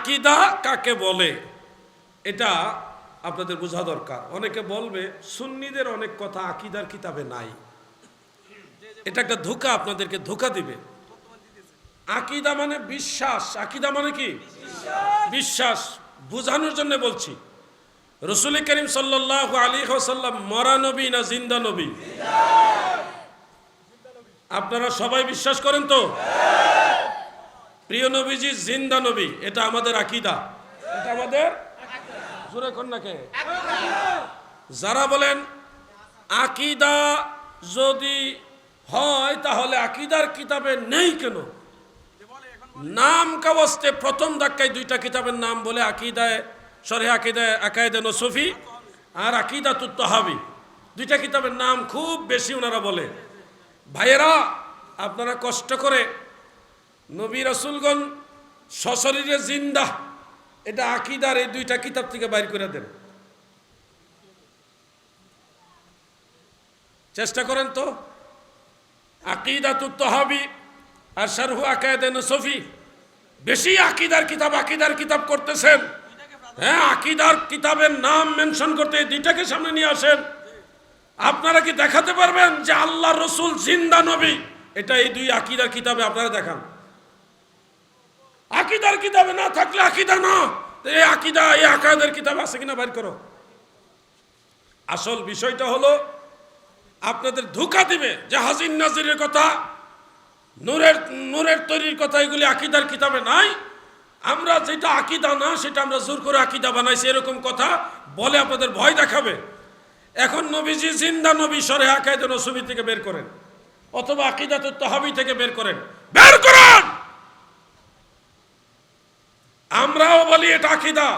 আকীদা কাকে বলে এটা আপনাদের বোঝা দরকার। অনেকে বলবে সুন্নিদের অনেক কথা আকীদার কিতাবে নাই, এটা একটা ধোঁকা, আপনাদেরকে ধোঁকা দিবে। আকীদা মানে বিশ্বাস। আকীদা মানে কি? বিশ্বাস। বোঝানোর জন্য বলছি, রাসূল করিম সাল্লাল্লাহু আলাইহি ওয়াসাল্লাম মরা নবী না জিন্দা নবী? আপনারা সবাই বিশ্বাস করেন তো? প্রিয় নবীজি জিন্দা নবী, এটা আমাদের আকীদা। এটা আমাদের জোরে কোন নাকে যারা বলেন আকীদা যদি হয় তাহলে আকীদার কিতাবে নেই কেন? নাম কাওয়াস্তে প্রথম ধাক্কায় দুইটা কিতাবের নাম বলে, আকীদায়ে শরহ আকীদায়ে আকায়েদে নসফি আর আকীদাতুত তাহাবী, দুইটা কিতাবের নাম খুব বেশি ওনারা বলে। ভাইয়েরা, আপনারা কষ্ট করে নবী রাসূলগণ সশরীরে জিন্দা, এটা আকীদার এই দুইটা কিতাব থেকে বাইর করে দেন, চেষ্টা করেন তো। আকীদাতুত তাহাবী আর শরহ আকায়েদে নসফি, বেশি আকীদার কিতাব করতেছেন। হ্যাঁ, আকীদার কিতাবের নাম মেনশন করতে এই দুইটাকে সামনে নিয়ে আসেন। আপনারা কি দেখাতে পারবেন যে আল্লাহর রাসূল জিন্দা নবী? এটা এই দুই আকীদার কিতাবে আপনারা দেখান। আকীদার কিতাবে না থাকলে আকীদা না, এই আকীদা এই আকায়েদের কিতাবে আছে কিনা বের করো। আসল বিষয়টা হলো আপনাদের ধোঁকা দিবে যে হাজির নাজিরের কথা, নূরের তৈরির কথা, এগুলি আকীদার কিতাবে নাই। আমরা যেটা আকীদা না সেটা আমরা জোর করে আকীদা বানাইছি, এরকম কথা বলে আপনাদের ভয় দেখাবে। এখন নবীজি জিন্দা নবী শরহ আকায়েদে নসফি থেকে বের করেন, অথবা আকীদাতুত তাহাবী থেকে বের করেন, বের করেন। আমরাও বলি এটা আকীদা।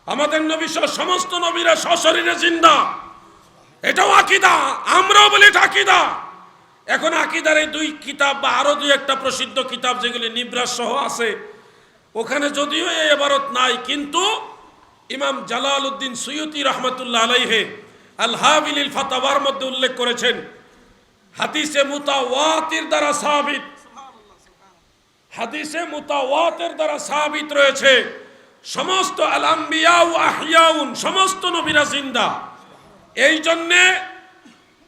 আমাদের নবী সমস্ত নবীরা সশরীরে জিন্দা, এটাও আকীদা। আমরাও বলি এটা আকীদা। এখন আকীদার এই দুই কিতাব বা আরো দুই একটা প্রসিদ্ধ কিতাব যেগুলি নিবরাস সহ আছে, ওখানে যদিও এই ইবারত নাই, কিন্তু ইমাম জালালউদ্দিন সুয়ুতী রাহমাতুল্লাহ আলাইহি আল হাবিলিল ফাতাওয়ার মধ্যে উল্লেখ করেছেন, হাদিসে মুতাওয়াতির দ্বারা সাবিত, হাদিসে মুতাওয়াতির দ্বারা সাবিত রয়েছে সমস্ত আল আম্বিয়া ওয়া আহইয়াউন, সমস্ত নবীরা জিন্দা। এই জন্যে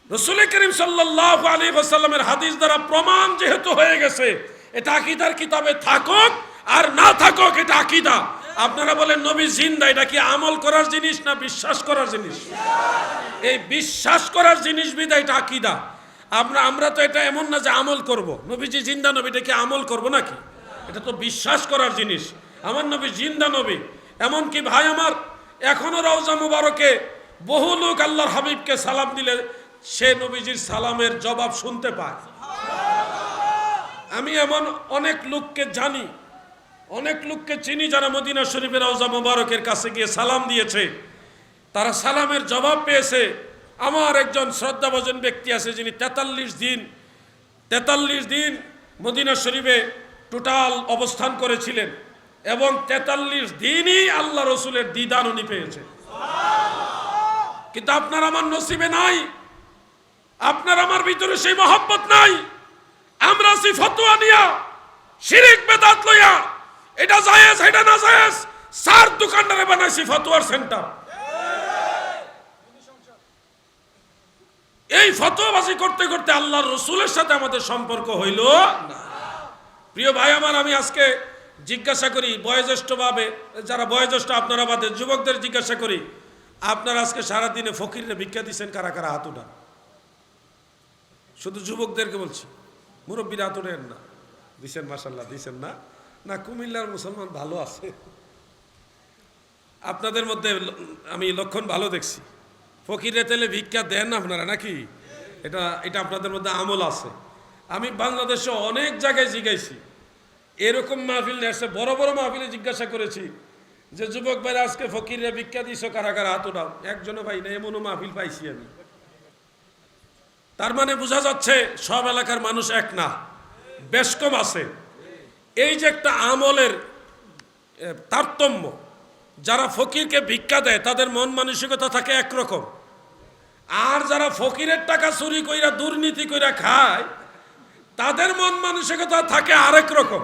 রাসূল করিম সাল্লাল্লাহু আলাইহি ওয়াসাল্লামের হাদিস দ্বারা প্রমাণ যেহেতু হয়ে গেছে, এটা আকীদার কিতাবে থাকুক আর না থাকুক, এটা আকীদা। আপনারা বলেন নবী জিন্দা, এটা কি আমল করার জিনিস না বিশ্বাস করার জিনিস? এই বিশ্বাস করার জিনিস বিধায় এটা আকীদা। আমরা তো এটা এমন না যে আমল করব। নবীজি জিন্দা নবী, এটা কি আমল করব নাকি? এটা তো বিশ্বাস করার জিনিস। আমার নবী জিন্দা নবী। এমনকি ভাই আমার, এখনো রওজা মুবারকে বহু লোক আল্লাহর হাবিবকে সালাম দিলে সে নবীজির সালামের জবাব শুনতে পায়। আমি এমন অনেক লোককে জানি, অনেক লোককে চিনি যারা মদিনা শরীফের রওজা মুবারকের কাছে গিয়ে সালাম দিয়েছে, তারা সালামের জবাব পেয়েছে। আমার একজন শ্রদ্ধাভাজন ব্যক্তি আছে যিনি 43 দিন মদিনা শরীফে টোটাল অবস্থান করেছিলেন এবং 43 দিনই আল্লাহ রসুলের দিদার উনি পেয়েছে। কিন্তু আপনার আমার নসিবে নাই, আপনার আমার ভিতরে সেই মহব্বত নাই। আমরা সেই ফতোয়া নিয়া শিরক বেদাত লইয়া এটা জায়েজ এটা না জায়েজ, সার দোকানদারে বানাইছি ফতোয়ার সেন্টার। এই ফতোয়াবাজি করতে করতে আল্লাহর রসুলের সাথে আমাদের সম্পর্ক হইল না। প্রিয় ভাই আমার, আমি আজকে জিজ্ঞাসা করি বয়োজ্যেষ্ঠভাবে, যারা বয়োজ্যেষ্ঠ আপনারা বাদে যুবকদের জিজ্ঞাসা করি, আপনারা আজকে সারাদিনে ফকিরে ভিক্ষা দিচ্ছেন কারা কারা? হাত উঠান। শুধু যুবকদেরকে বলছি, মুরব্বীরা হাত উঠেন না। দিচ্ছেন? মাশাআল্লাহ দিচ্ছেন না? না, কুমিল্লার মুসলমান ভালো আছে, আপনাদের মধ্যে আমি লক্ষণ ভালো দেখছি। ফকিরে তেলে ভিক্ষা দেন না আপনারা নাকি? এটা আপনাদের মধ্যে আমল আছে। আমি বাংলাদেশে অনেক জায়গায় জিজ্ঞাসি, এরকম মাহফিল এসে বড় বড় মাহফিলে জিজ্ঞাসা করেছি যে যুবক ভাই আজকে ফকিরে ভিক্ষা দিছো কারা কারা? হাত উঠাও। একজনও ভাই না, এমনও মাহফিল পাইছি আমি। তার মানে বোঝা যাচ্ছে সব এলাকার মানুষ এক না, বেশ কম আছে। এই যে একটা আমলের তারতম্য, যারা ফকিরকে ভিক্ষা দেয় তাদের মন মানসিকতা থাকে একরকম, আর যারা ফকিরের টাকা চুরি কইরা দুর্নীতি কইরা খায় তাদের মন মানসিকতা থাকে আরেক রকম।